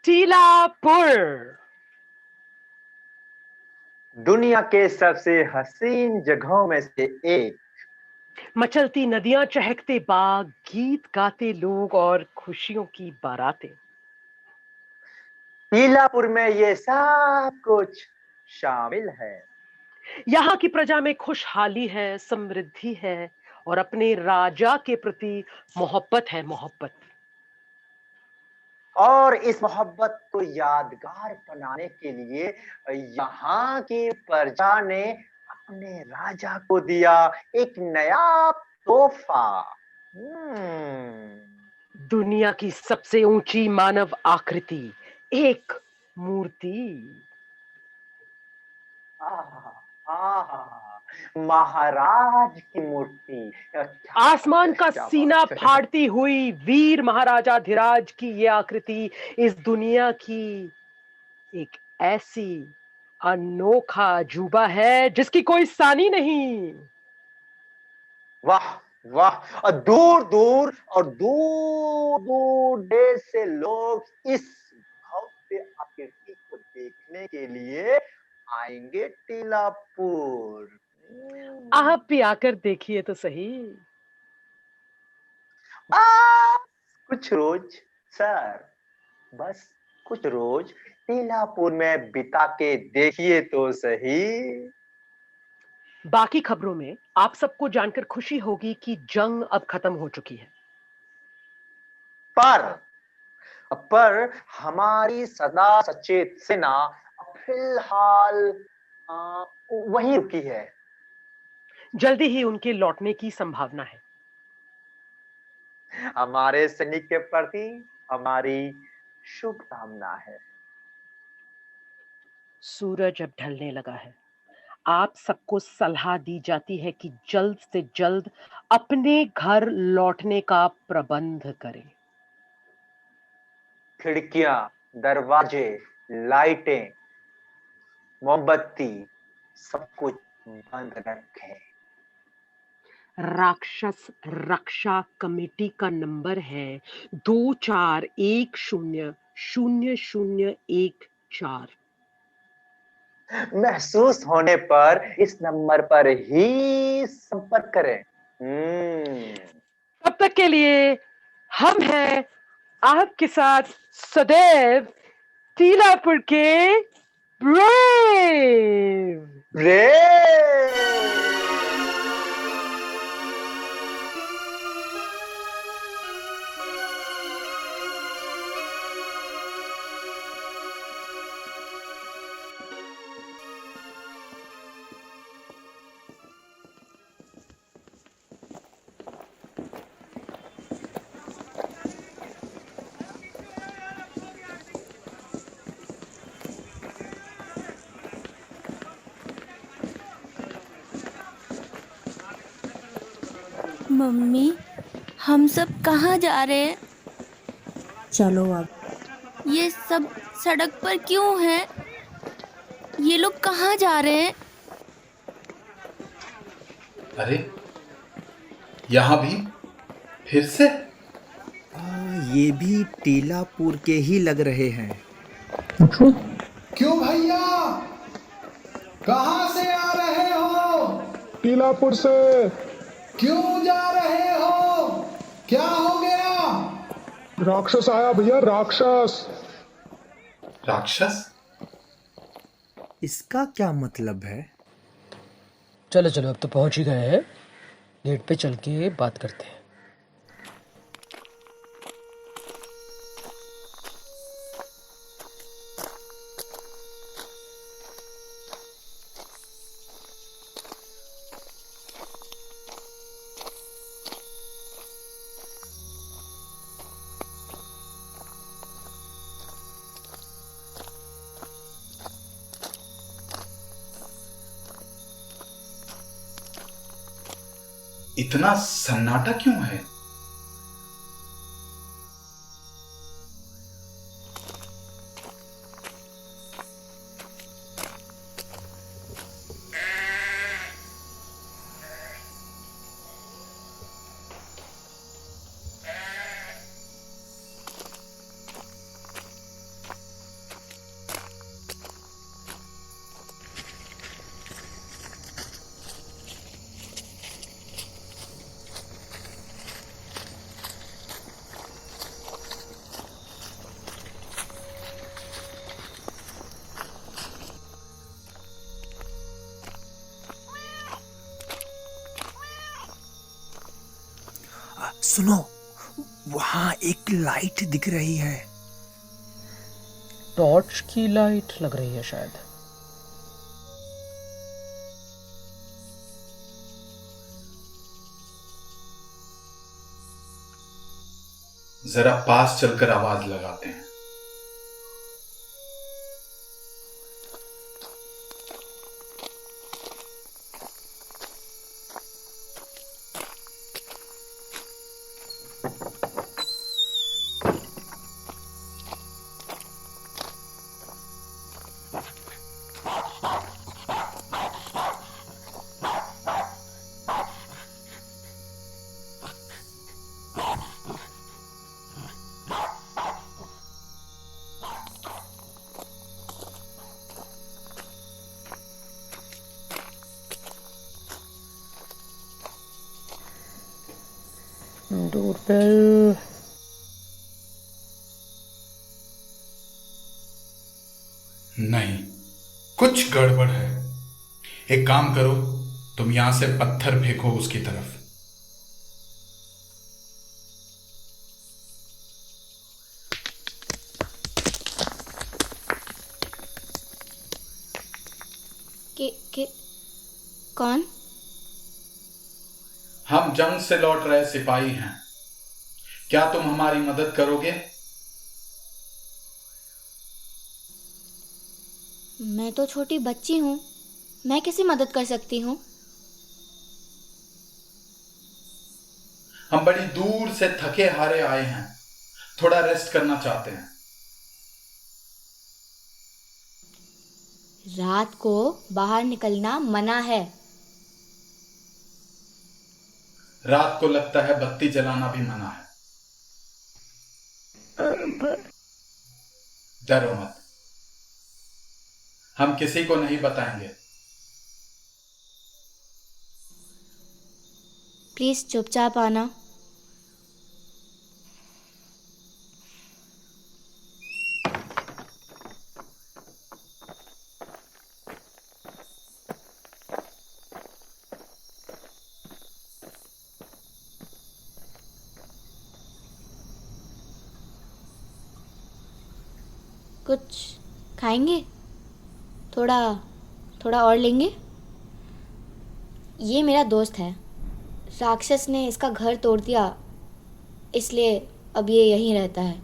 टीलापुर। दुनिया के सबसे हसीन जगहों में से एक। मचलती नदियां, चहकते बाग, गीत गाते लोग और खुशियों की बारातें। टीलापुर में ये सब कुछ शामिल है। यहाँ की प्रजा में खुशहाली है, समृद्धि है और अपने राजा के प्रति मोहब्बत है, मोहब्बत। और इस मोहब्बत को यादगार बनाने के लिए यहाँ की प्रजा ने अपने राजा को दिया एक नया तोहफा। दुनिया की सबसे ऊंची मानव आकृति, एक मूर्ति। महाराज की मूर्ति। आसमान का क्या सीना बात है। फाड़ती हुई वीर महाराजा धीराज की ये आकृति इस दुनिया की एक ऐसी अनोखा अजूबा है जिसकी कोई सानी नहीं। वाह वाह। और दूर दूर और दूर दूर देश से लोग इस भव्य आकृति को देखने के लिए आएंगे टीलापुर। आप भी आकर देखिए तो सही। कुछ रोज सर, बस कुछ रोज टीलापुर में बिता के देखिए तो सही। बाकी खबरों में आप सबको जानकर खुशी होगी कि जंग अब खत्म हो चुकी है। पर पर हमारी सदा सचेत सेना फिलहाल वहीं रुकी है। जल्दी ही उनके लौटने की संभावना है। हमारे सैनिक के प्रति हमारी शुभकामना है। सूरज अब ढलने लगा है। आप सबको सलाह दी जाती है कि जल्द से जल्द अपने घर लौटने का प्रबंध करें। खिड़कियां, दरवाजे, लाइटें, मोमबत्ती सब कुछ बंद रखें। राक्षस रक्षा कमेटी का नंबर है 24100014। महसूस होने पर इस नंबर पर ही संपर्क करें। तब तक के लिए हम हैं आपके साथ सदैव, टीलापुर के ब्रेव। रे मम्मी, हम सब कहाँ जा रहे हैं? चलो अब। ये सब सड़क पर क्यों है? ये लोग कहाँ जा रहे हैं? अरे, यहाँ भी फिर से? ये भी टीलापुर के ही लग रहे हैं। क्यों भैया, कहाँ से आ रहे हो? टीलापुर से। क्यों जा रहे हो? क्या हो गया? राक्षस आया भैया, राक्षस। राक्षस? इसका क्या मतलब है? चलो चलो, अब तो पहुंच ही गए हैं। गेट पे चल के बात करते हैं। इतना सन्नाटा क्यों है? सुनो, वहां एक लाइट दिख रही है। टॉर्च की लाइट लग रही है शायद। जरा पास चलकर आवाज लगाते हैं। डोरबेल। नहीं, कुछ गड़बड़ है। एक काम करो, तुम यहां से पत्थर फेंको उसकी तरफ। के कौन? हम जंग से लौट रहे सिपाही हैं। क्या तुम हमारी मदद करोगे? मैं तो छोटी बच्ची हूँ, मैं कैसे मदद कर सकती हूँ? हम बड़ी दूर से थके हारे आए हैं, थोड़ा रेस्ट करना चाहते हैं। रात को बाहर निकलना मना है। रात को लगता है बत्ती जलाना भी मना है। डरो मत, हम किसी को नहीं बताएंगे। प्लीज चुपचाप आना। कुछ खाएंगे? थोड़ा और लेंगे? ये मेरा दोस्त है। राक्षस ने इसका घर तोड़ दिया, इसलिए अब ये यहीं रहता है।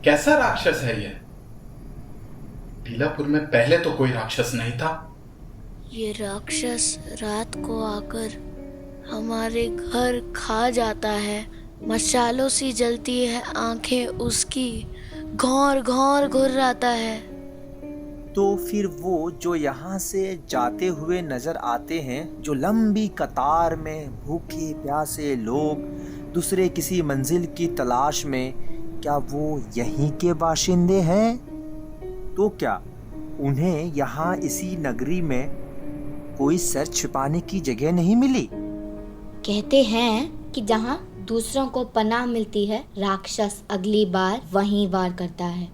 कैसा राक्षस है ये? टीलापुर में पहले तो कोई राक्षस नहीं था। ये राक्षस रात को आकर हमारे घर खा जाता है। मशालों सी जलती है आंखें उसकी, घौर घौर घुर्राता है। तो फिर वो जो यहाँ से जाते हुए नजर आते हैं, जो लंबी कतार में भूखे प्यासे लोग दूसरे किसी मंजिल की तलाश में, क्या वो यहीं के बाशिंदे हैं? तो क्या उन्हें यहाँ इसी नगरी में कोई सर छिपाने की जगह नहीं मिली? कहते हैं कि जहाँ दूसरों को पनाह मिलती है, राक्षस अगली बार वहीं वार करता है।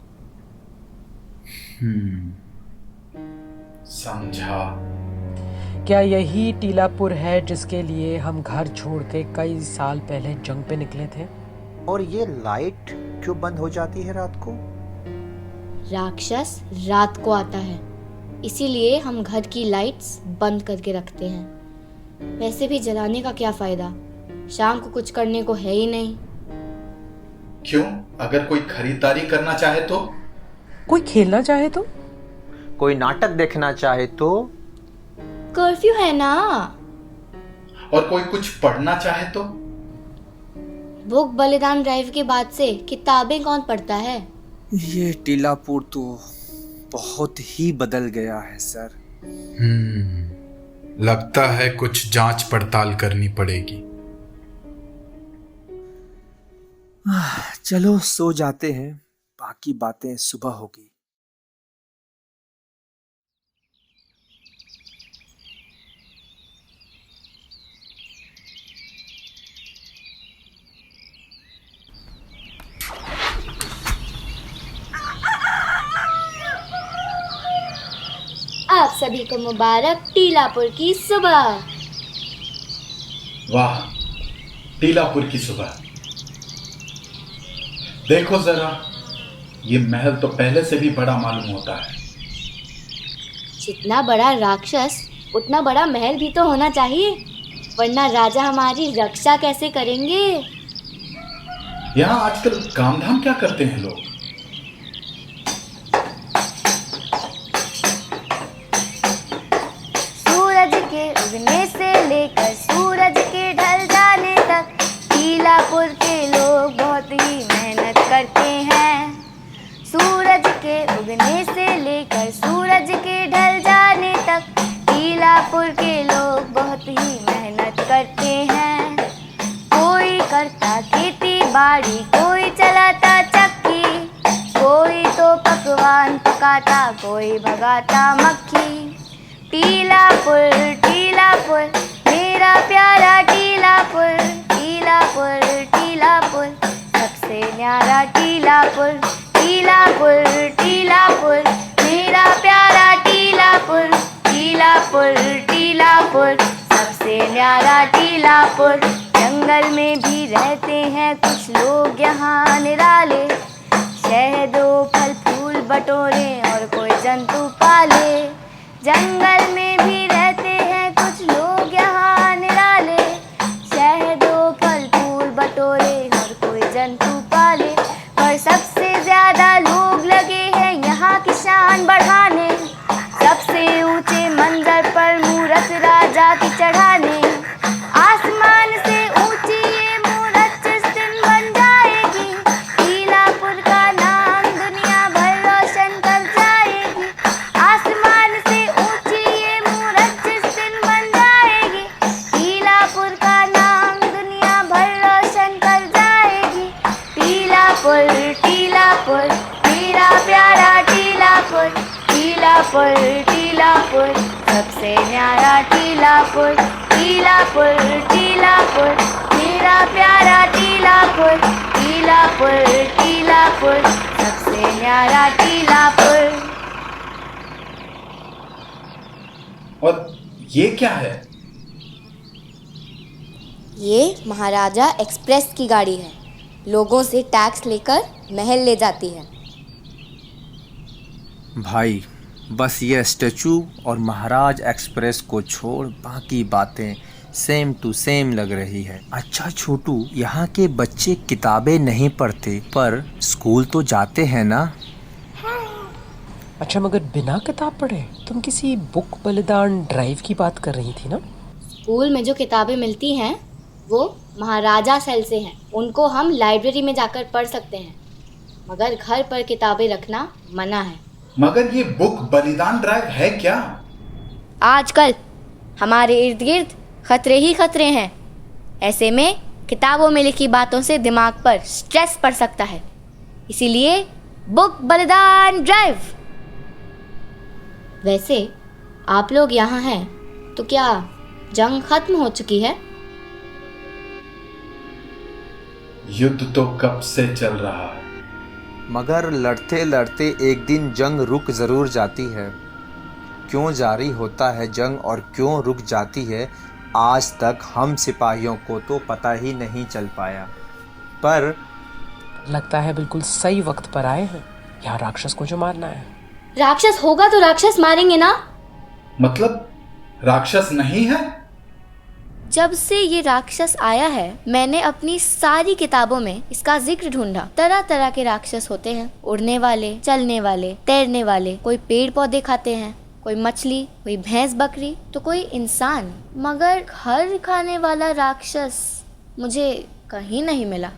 समझा। क्या यही टीलापुर है जिसके लिए हम घर छोड़ के कई साल पहले जंग पे निकले थे? और ये लाइट क्यों बंद हो जाती है रात को? राक्षस रात को आता है, इसीलिए हम घर की लाइट्स बंद करके रखते हैं। वैसे भी जलाने का क्या फायदा, शाम को कुछ करने को है ही नहीं। क्यों? अगर कोई खरीदारी करना चाहे तो? कोई खेलना चाहे तो? कोई नाटक देखना चाहे तो? कर्फ्यू है ना। और कोई कुछ पढ़ना चाहे तो? भूख बलिदान ड्राइव के बाद से किताबें कौन पढ़ता है? ये टीलापुर तो बहुत ही बदल गया है सर। लगता है कुछ जांच पड़ताल करनी पड़ेगी। चलो सो जाते हैं, बाकी बातें सुबह होगी। आप सभी को मुबारक टीलापुर की सुबह। वाह, टीलापुर की सुबह। देखो जरा, ये महल तो पहले से भी बड़ा मालूम होता है। जितना बड़ा राक्षस उतना बड़ा महल भी तो होना चाहिए, वरना राजा हमारी रक्षा कैसे करेंगे। यहाँ आजकल काम धाम क्या करते हैं लोग? सूरज के उगने से लेकर सूरज के ढल जाने तक टीलापुर के लोग बहुत ही मेहनत करते हैं। सूरज के उगने से लेकर सूरज के ढल जाने तक टीलापुर के लोग बहुत ही मेहनत करते हैं। कोई करता खेती बाड़ी, कोई चलाता चक्की, कोई तो पकवान पकाता, कोई भगाता मक्खी। टीलापुर टीलापुर मेरा प्यारा टीलापुर, टीलापुर टीलापुर सबसे न्यारा टीलापुर, टीलापुर टीलापुर मेरा प्यारा टीलापुर, टीलापुर टीलापुर सबसे न्यारा टीलापुर। जंगल में भी रहते हैं कुछ लोग यहाँ निराले, शहदों फल फूल बटोरे और कोई जंतु पाले। जंगल में भी रहते हैं कुछ लोग यहाँ निराले, शहदों फल फूल बटोरे और कोई जंतु पाले। पर सबसे ज्यादा लोग लगे हैं यहाँ की शान बढ़ाने, सबसे ऊंचे मंदिर पर मूरत राजा की चढ़ाने। आसमान से ऊंची ये मूरत जिस दिन बन जाएगी, टीलापुर का नाम दुनिया भर रोशन कर जाएगी। आसमान से ऊंची ये मूरत जिस दिन बन जाएगी, टीलापुर का नाम दुनिया भर रोशन कर जाएगी। टीलापुर टीलापुर मेरा प्यारा टीलापुर, टीलापुर टीलापुर सबसे न्यारा टीलापुर, टीलापुर टीलापुर मेरा प्यारा टीलापुर, टीलापुर टीलापुर सबसे न्यारा टीलापुर। और ये क्या है? ये महाराजा एक्सप्रेस की गाड़ी है, लोगों से टैक्स लेकर महल ले जाती है। भाई बस ये स्टैचू और महाराज एक्सप्रेस को छोड़ बाकी बातें सेम टू सेम लग रही है। अच्छा छोटू, यहाँ के बच्चे किताबें नहीं पढ़ते पर स्कूल तो जाते हैं ना? अच्छा, मगर बिना किताब पढ़े तुम किसी बुक बलिदान ड्राइव की बात कर रही थी ना? स्कूल में जो किताबें मिलती हैं वो महाराजा सेल से हैं, उनको हम लाइब्रेरी में जाकर पढ़ सकते हैं, मगर घर पर किताबें रखना मना है। मगर ये बुक बलिदान ड्राइव है क्या? आजकल हमारे इर्द गिर्द खतरे ही खतरे हैं, ऐसे में किताबों में लिखी बातों से दिमाग पर स्ट्रेस पड़ सकता है, इसीलिए बुक बलिदान ड्राइव। वैसे आप लोग यहाँ हैं तो क्या जंग खत्म हो चुकी है? युद्ध तो कब से चल रहा है, मगर लड़ते लड़ते एक दिन जंग रुक ज़रूर जाती है। क्यों जारी होता है जंग और क्यों रुक जाती है, आज तक हम सिपाहियों को तो पता ही नहीं चल पाया। पर लगता है बिल्कुल सही वक्त पर आए हैं, यहाँ राक्षस को जो मारना है। राक्षस होगा तो राक्षस मारेंगे ना? मतलब राक्षस नहीं है? जब से ये राक्षस आया है मैंने अपनी सारी किताबों में इसका जिक्र ढूंढा। तरह तरह के राक्षस होते हैं, उड़ने वाले, चलने वाले, तैरने वाले, कोई पेड़ पौधे खाते हैं, कोई मछली, कोई भैंस बकरी, तो कोई इंसान, मगर घर खाने वाला राक्षस मुझे कहीं नहीं मिला।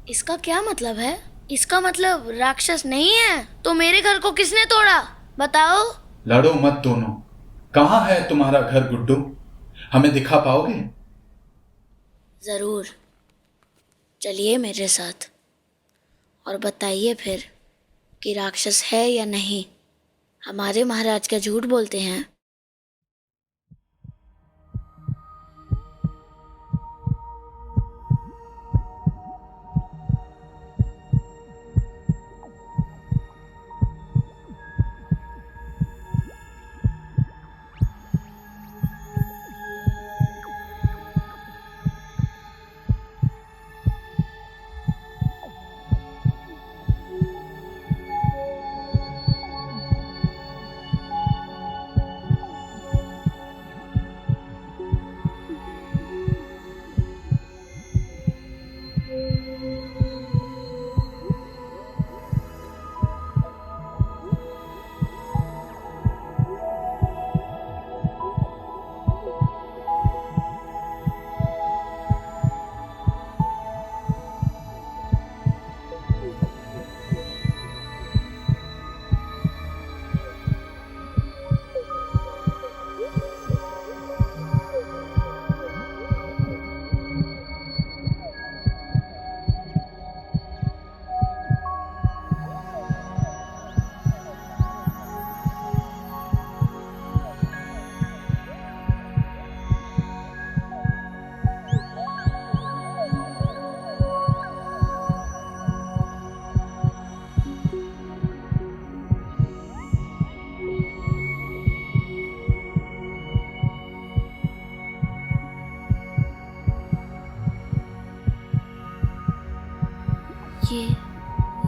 इसका क्या मतलब है? इसका मतलब राक्षस नहीं है तो मेरे घर को किसने तोड़ा? बताओ। लड़ो मत दोनों। कहाँ है तुम्हारा घर गुड्डू? हमें दिखा पाओगे? जरूर, चलिए मेरे साथ और बताइए फिर कि राक्षस है या नहीं। हमारे महाराज क्या झूठ बोलते हैं?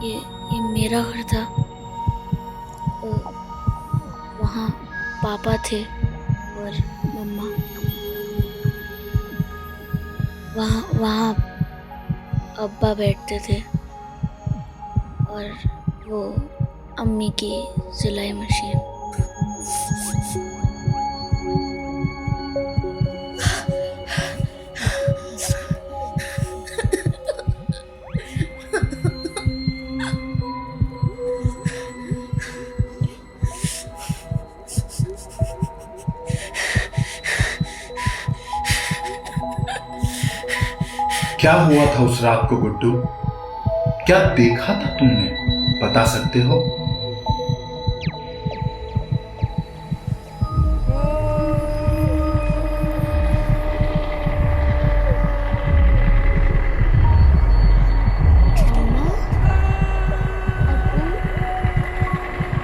ये मेरा घर था। वहाँ पापा थे और मम्मा। वहाँ अब्बा बैठते थे और वो अम्मी की सिलाई मशीन। क्या हुआ था उस रात को गुड्डू? क्या देखा था तुमने? बता सकते हो?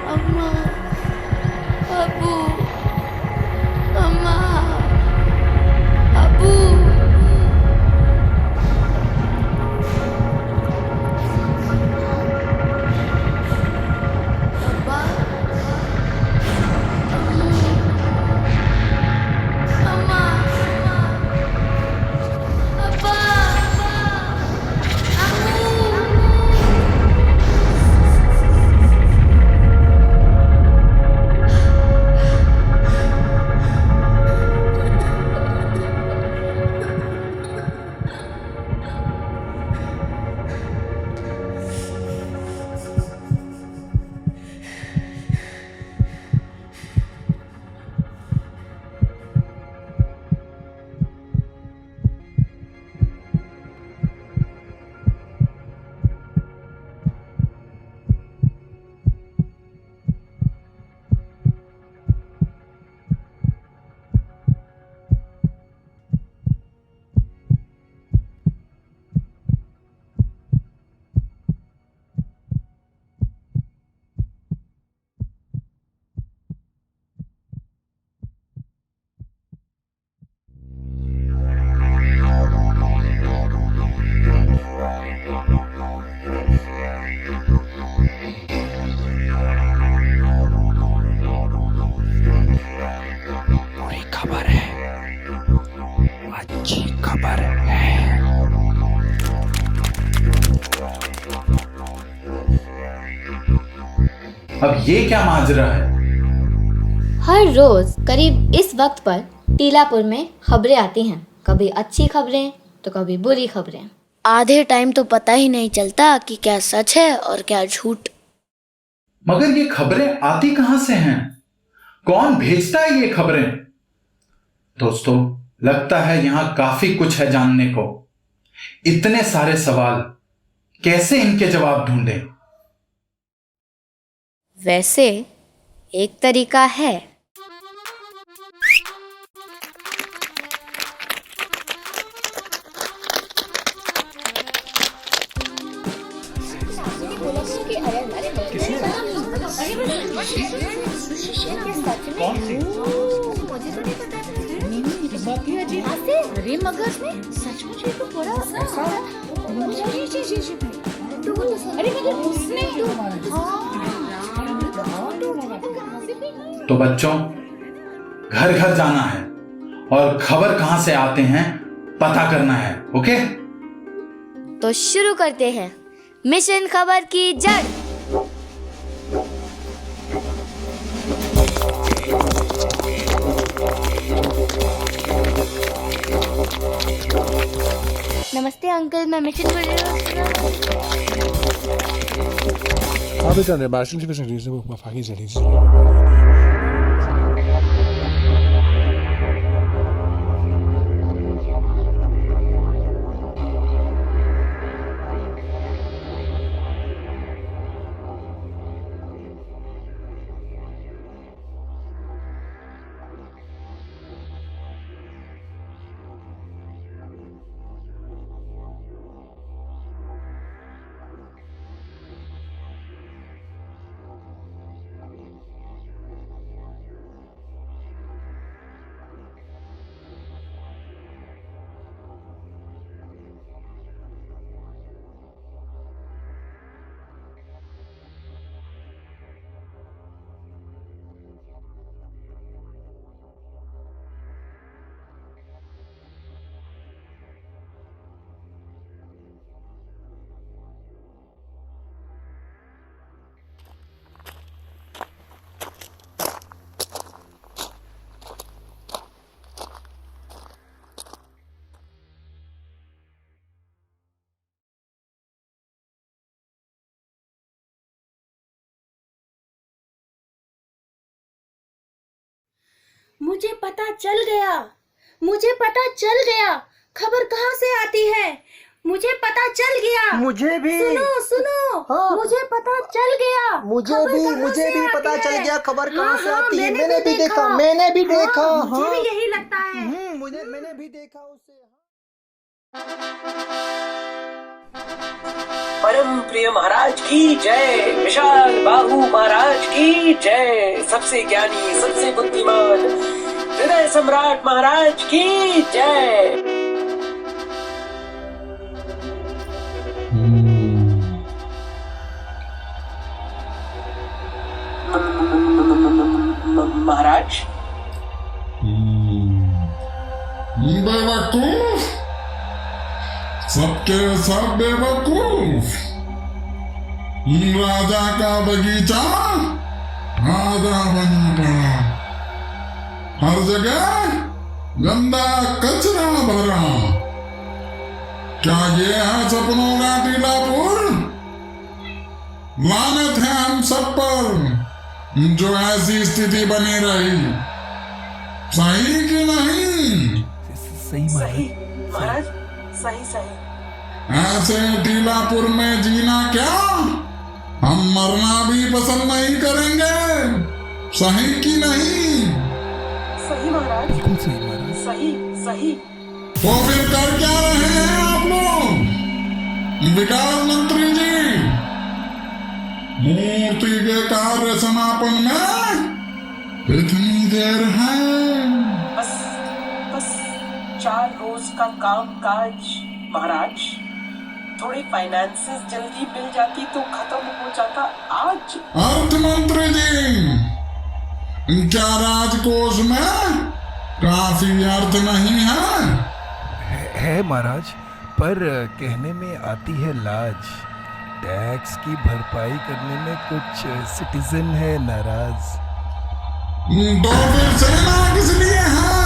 अम्मा, अबू, अम्मा, अबू। अब्बा, अम्मा, अब्बा, बुरी खबर है, अच्छी खबर है। अब ये क्या माजरा है? हर रोज करीब इस वक्त पर टीलापुर में खबरें आती हैं। कभी अच्छी खबरें तो कभी बुरी खबरें। आधे टाइम तो पता ही नहीं चलता कि क्या सच है और क्या झूठ। मगर ये खबरें आती कहां से हैं? कौन भेजता है ये खबरें? दोस्तों, लगता है यहां काफी कुछ है जानने को। इतने सारे सवाल, कैसे इनके जवाब ढूंढें? वैसे एक तरीका है। अरे मगर सचमुच ये तो बड़ा अरे मगर उसने तो बच्चों, घर घर जाना है और खबर कहां से आते हैं पता करना है। ओके? तो शुरू करते हैं मिशन खबर की जड़। नमस्ते अंकल, मैं मिशन मुझे पता चल गया, मुझे पता चल गया। खबर कहाँ से आती है? मुझे पता चल गया। मुझे भी। सुनो सुनो, हाँ। मुझे पता चल गया। मुझे भी पता चल गया खबर कहाँ से आती है। मैंने भी देखा। मुझे भी यही लगता है। मैंने भी देखा उसे। परम प्रिय महाराज की जय, विशाल बाहु महाराज की जय, सबसे ज्ञानी सबसे बुद्धिमान हृदय सम्राट महाराज की जय। महाराज बेवकूफ, सबके सब बेवकूफ। राजा का बगीचा आधा बना पड़ा, हर जगह गंदा कचरा भरा। क्या ये है सपनों का टीलापुर? लानत है हम सब पर जो ऐसी स्थिति बनी रही। सही कि नहीं? सही महाराज, सही। ऐसे टीलापुर में जीना क्या, हम मरना भी पसंद नहीं करेंगे। सही कि नहीं? सही महाराज, बिल्कुल सही महाराज, सही। तो फिर कर क्या रहे हैं आप लोग? विकास मंत्री जी, मूर्ति के कार्य समापन में कितनी देर है? बस 4 रोज का काम काज महाराज। थोड़ी फाइनेंसेस जल्दी मिल जाती तो खत्म हो जाता आज। अर्थ मंत्री जी, क्या राजकोष में काफी अर्थ नहीं है महाराज, पर कहने में आती है लाज। टैक्स की भरपाई करने में कुछ सिटीजन है नाराज। तो फिर सेना किस लिए है?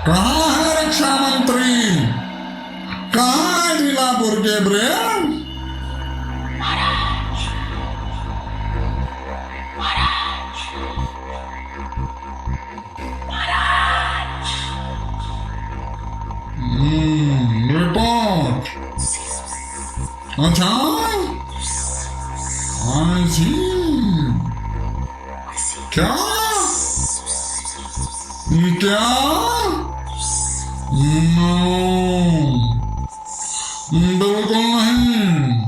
कहाँ है रक्षा मंत्री? कहाँ है टीलापुर के ब्रेव? रिपोर्ट। अच्छा, आई सी। क्या? नो, बिल्कुल नहीं।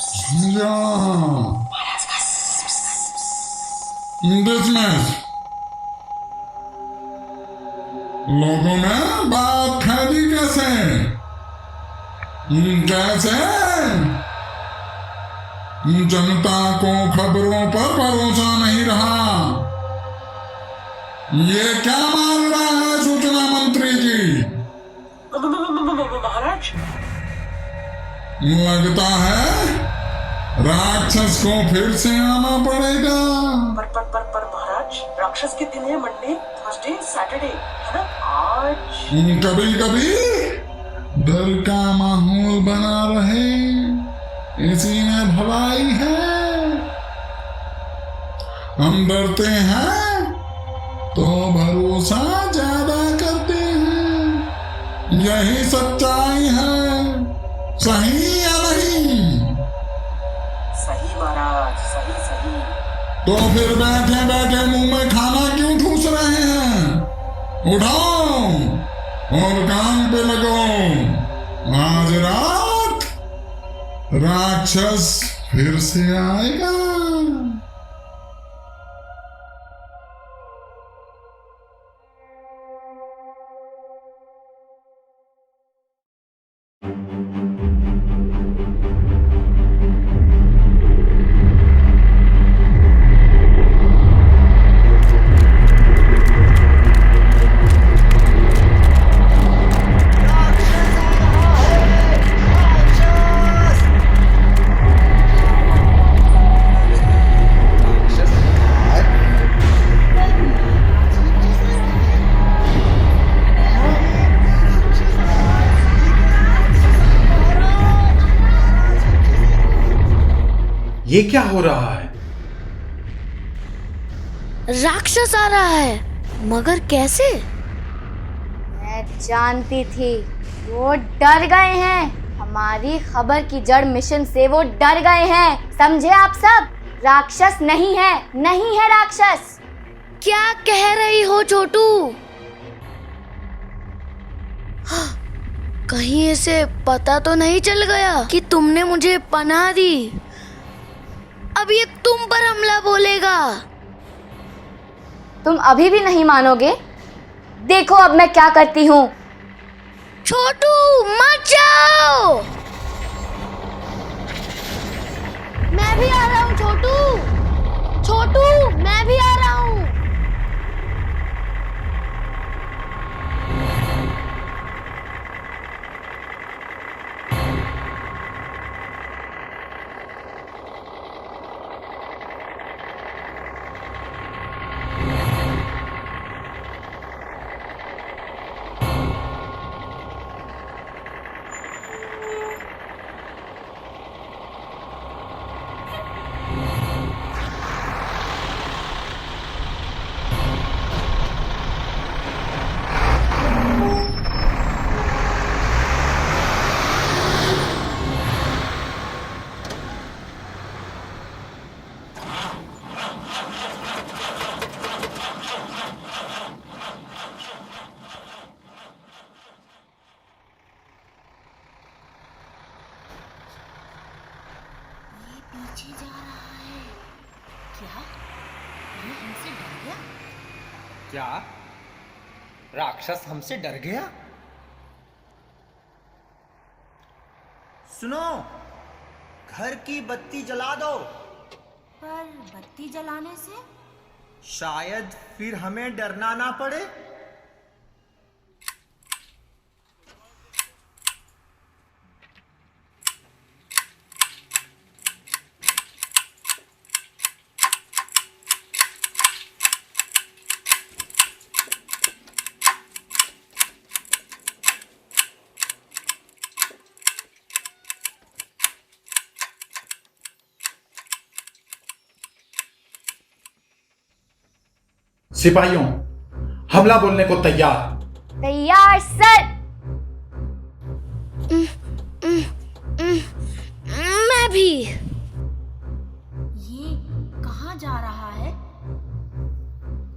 समझा। डिसमिस। लोगों ने बात फैली कैसे? जनता को खबरों पर भरोसा नहीं रहा। ये क्या मान रहा है सूचना मंत्री जी? महाराज, लगता है राक्षस को फिर से आना पड़ेगा। पर महाराज, राक्षस के दिन है मंडे, थर्सडे, सैटरडे, है ना? आज कभी कभी डर का माहौल बना रहे, इसी में भलाई है। हम डरते हैं तो भरोसा ज्यादा करते हैं। यही सच्चाई है। सही या नहीं? सही महाराज, सही। तो फिर बैठे बैठे मुंह में खाना क्यों ठूस रहे हैं? उठाओ और काम पे लगो। आज रात राक्षस फिर से आएगा। ये क्या हो रहा है? राक्षस आ रहा है, मगर कैसे? मैं जानती थी, वो डर गए हैं। हमारी खबर की जड़ मिशन से वो डर गए हैं, समझे आप सब? राक्षस नहीं है, नहीं है राक्षस। क्या कह रही हो छोटू? कहीं इसे पता तो नहीं चल गया कि तुमने मुझे पनाह दी? अब ये तुम पर हमला बोलेगा। तुम अभी भी नहीं मानोगे? देखो अब मैं क्या करती हूँ। छोटू मत जाओ। मैं भी आ रहा हूँ छोटू। छोटू मैं भी आ रहा हूँ। पीछे जा रहा है। क्या ये हमसे डर गया? क्या राक्षस हमसे डर गया? सुनो, घर की बत्ती जला दो। पर बत्ती जलाने से शायद फिर हमें डरना ना पड़े। सिपाहियों, हमला बोलने को तैयार। तैयार सर। मैं भी। ये कहाँ जा रहा है?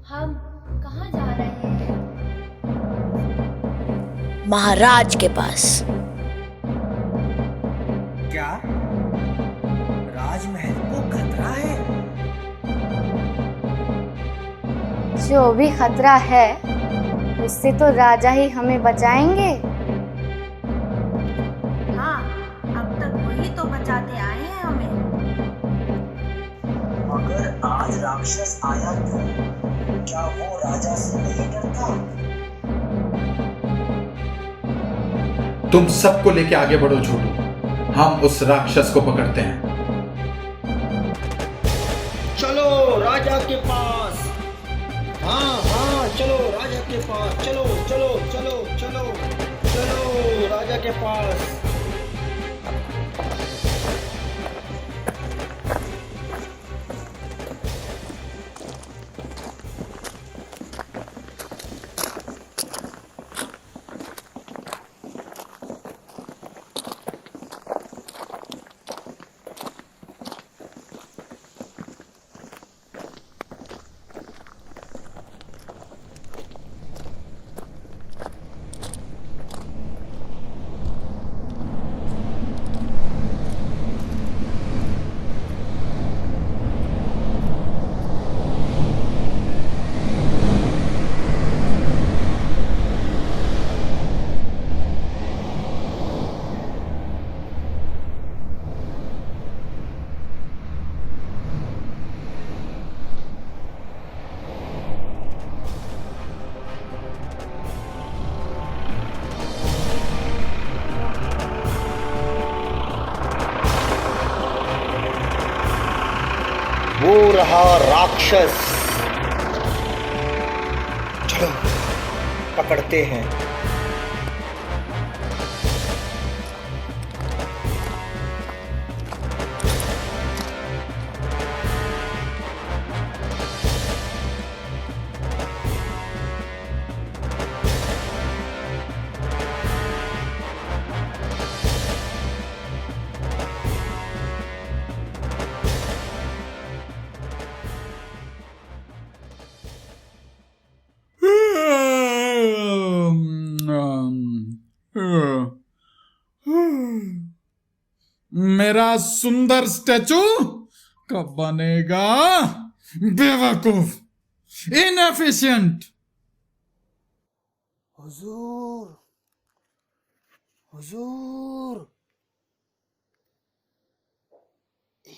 हम कहाँ जा रहे हैं? महाराज के पास। क्या राजमहल को खतरा है? जो भी खतरा है उससे तो राजा ही हमें बचाएंगे। हाँ, अब तक वही तो बचाते आए हैं हमें। अगर आज राक्षस आया तो क्या वो राजा से नहीं डरता? तुम सबको लेके आगे बढ़ो छोटू, हम उस राक्षस को पकड़ते हैं। चलो राजा के पास। हाँ, चलो राजा के पास। चलो चलो चलो चलो चलो राजा के पास। वो रहा राक्षस। चलो पकड़ते हैं। मेरा सुंदर स्टैचू कब बनेगा? बेवकूफ, इनएफिशिएंट। हुजूर, हुजूर,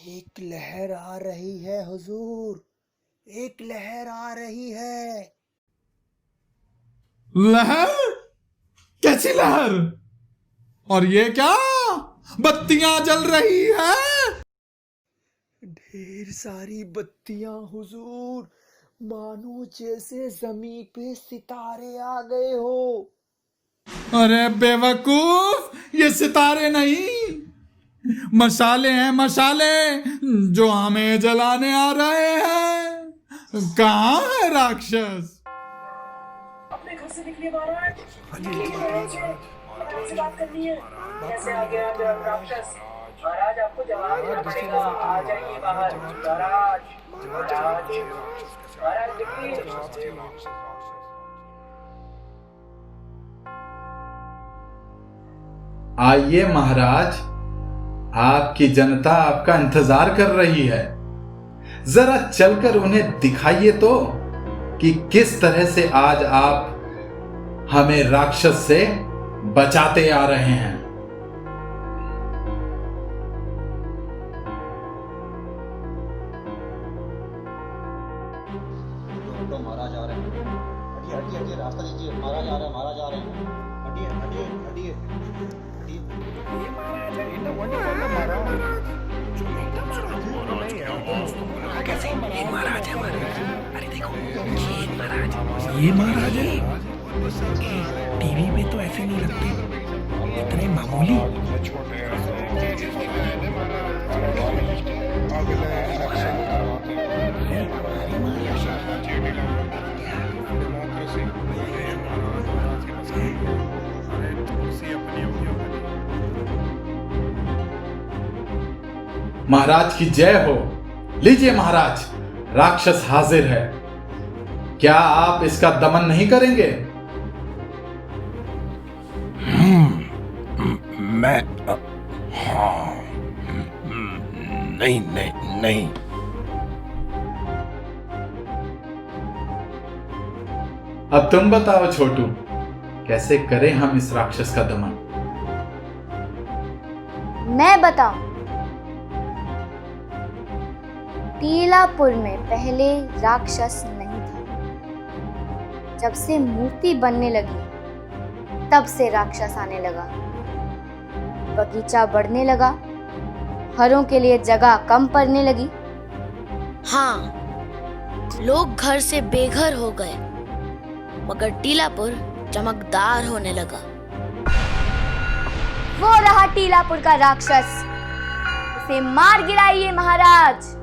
एक लहर आ रही है हुजूर, एक लहर आ रही है। लहर? कैसी लहर? और ये क्या? बत्तियां जल रही है। ढेर सारी बत्तियां हुजूर, मानो जैसे जमीन पे सितारे आ गए हो। अरे बेवकूफ, ये सितारे नहीं, मशाले हैं, मशाले जो हमें जलाने आ रहे हैं। कहाँ है राक्षस? अपने घर से निकलिए महाराज, से बात करनी है। कैसे आ गया राक्षस? महाराज आपको जवाब देना पड़ेगा। आ जाइए बाहर महाराज, महाराज, महाराज देखिए। आइए महाराज, आपकी जनता आपका इंतजार कर रही है। जरा चलकर उन्हें दिखाइए तो कि किस तरह से आज आप हमें राक्षस से बचाते आ रहे हैं। महाराज आ रहे हैं, हटिए हटिए हटिए, रास्ता दीजिए, महाराज आ रहे हैं, महाराज आ रहे हैं, हटिए हटिए हटिए हटिए। ये महाराज है, ये तो वंडरफुल महाराज, कैसे ये महाराज है? अरे देखो, ये महाराज है। टीवी पे तो ऐसे नहीं लगते, इतने मामूली। महाराज की जय हो। लीजिए महाराज, राक्षस हाजिर है। क्या आप इसका दमन नहीं करेंगे? मैं हाँ, नहीं नहीं नहीं। अब तुम बताओ छोटू, कैसे करें हम इस राक्षस का दमन? मैं बताऊं। टीलापुर में पहले राक्षस नहीं था। जब से मूर्ति बनने लगी तब से राक्षस आने लगा। बगीचा बढ़ने लगा, हरों के लिए जगह कम पड़ने लगी। हाँ, लोग घर से बेघर हो गए, मगर टीलापुर चमकदार होने लगा। वो रहा टीलापुर का राक्षस, उसे मार गिराइए महाराज।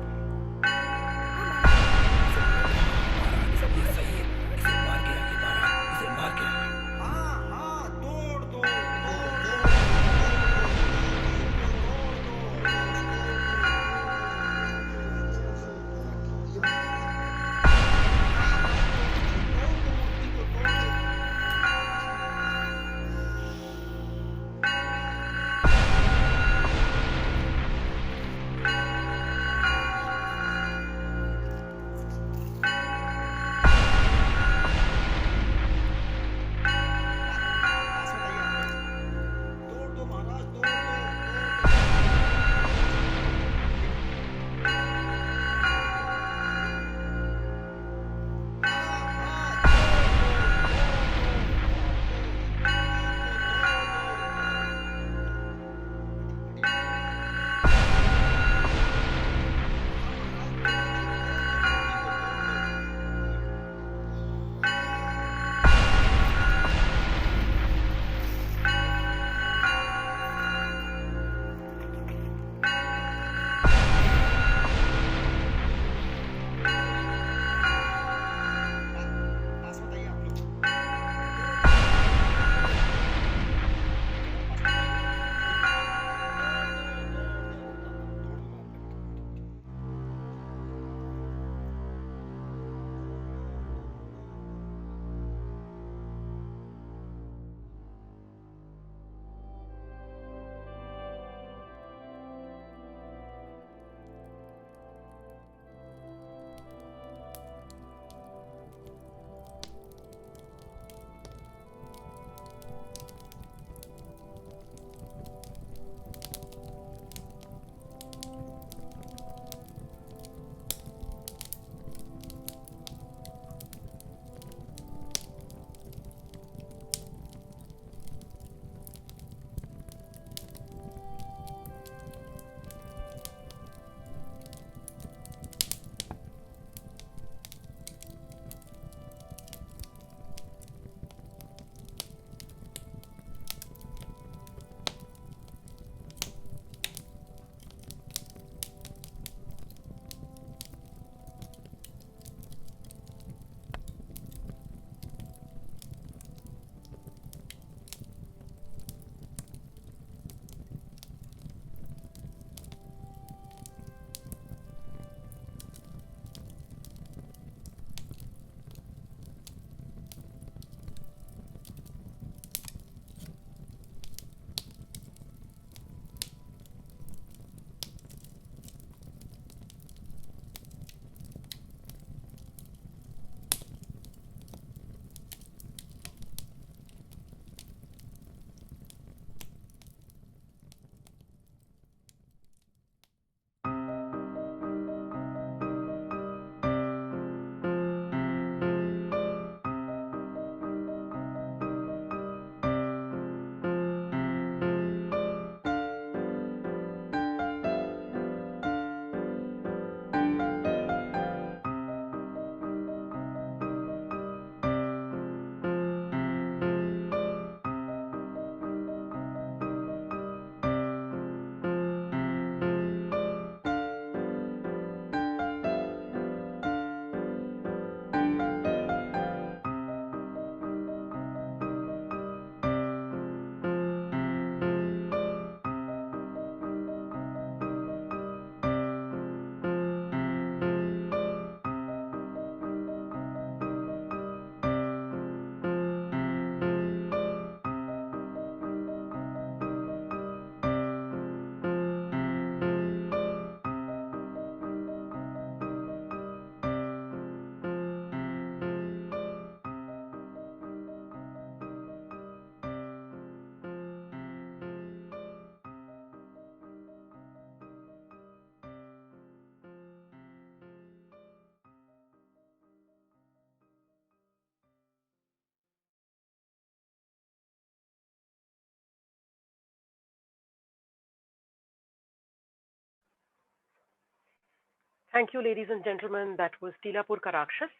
Thank you, ladies and gentlemen. That was Tilapur Ka Rakshas.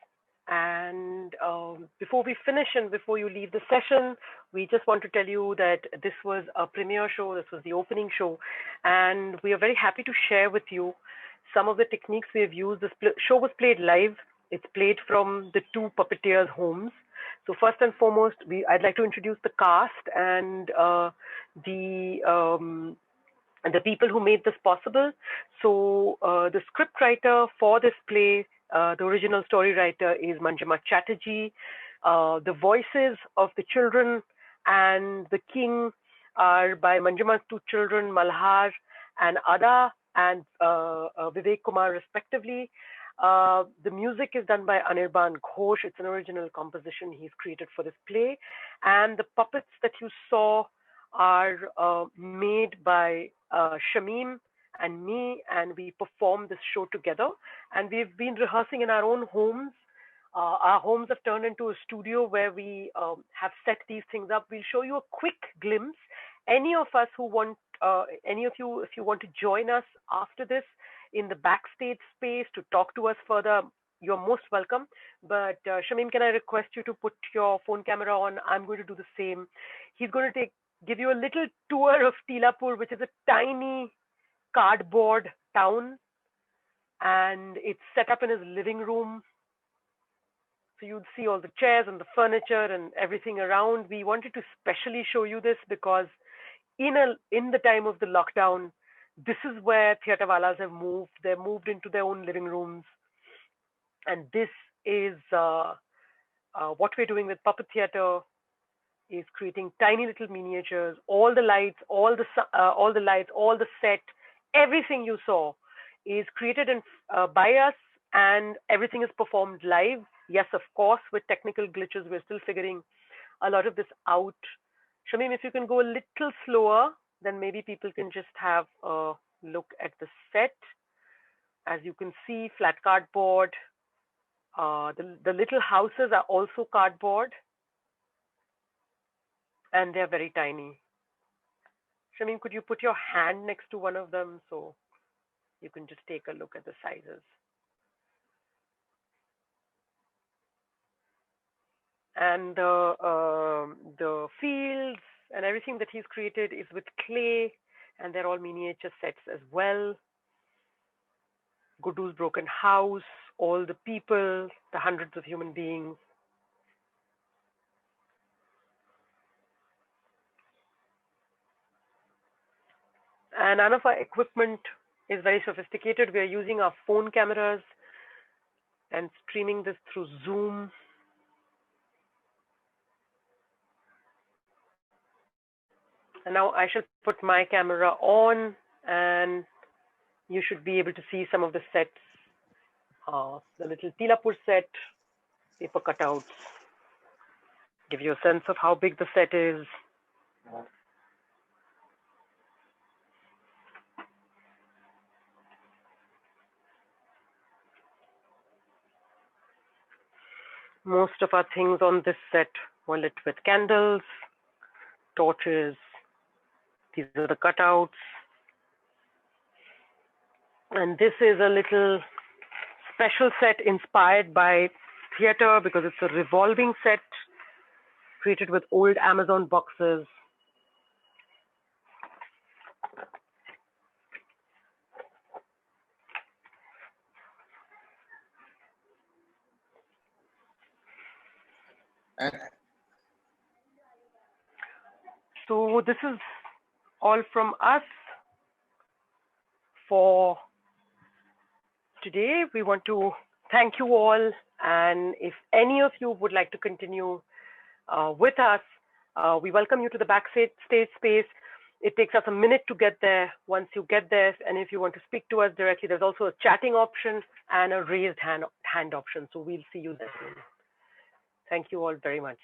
And before we finish and before you leave the session, we just want to tell you that this was a premiere show. This was the opening show. And we are very happy to share with you some of the techniques we have used. This show was played live. It's played from the two puppeteers' homes. So first and foremost, I'd like to introduce the cast and the people who made this possible. So the script writer for this play, the original story writer, is Manjima Chatterjee. The voices of the children and the king are by Manjima's two children, Malhar and Ada, and Vivek Kumar respectively. The music is done by Anirban Ghosh. It's an original composition he's created for this play. And the puppets that you saw are made by Shamim and me, and we performed this show together. And we've been rehearsing in our own homes. Our homes have turned into a studio where we have set these things up. We'll show you a quick glimpse. Any of us who want, any of you, if you want to join us after this in the backstage space to talk to us further, you're most welcome. But Shamim, can I request you to put your phone camera on? I'm going to do the same. He's going to give you a little tour of Tilapur, which is a tiny cardboard town, and it's set up in his living room. So you'd see all the chairs and the furniture and everything around. We wanted to specially show you this because in the time of the lockdown, this is where Theatrewalas have moved. They've moved into their own living rooms. And this is what we're doing with Puppet Theatre, is creating tiny little miniatures. All the lights, all the set, everything you saw is created by us, and everything is performed live. Yes, of course, with technical glitches, we're still figuring a lot of this out. Shamim, if you can go a little slower, then maybe people can just have a look at the set. As you can see, flat cardboard. The little houses are also cardboard, and they're very tiny. Shamim, could you put your hand next to one of them so you can just take a look at the sizes? And the fields and everything that he's created is with clay, and they're all miniature sets as well. Gudu's broken house, all the people, the hundreds of human beings. And none of our equipment is very sophisticated. We are using our phone cameras and streaming this through Zoom. And now I shall put my camera on, and you should be able to see some of the sets. The little Tilapur set, paper cutouts, give you a sense of how big the set is. Most of our things on this set were lit with candles, torches. These are the cutouts. And this is a little special set inspired by theater because it's a revolving set created with old Amazon boxes. So this is all from us for today. We want to thank you all, and if any of you would like to continue with us, we welcome you to the backstage space. It takes us a minute to get there. Once you get there, and if you want to speak to us directly, there's also a chatting option and a raised hand option. So we'll see you there. Thank you all very much.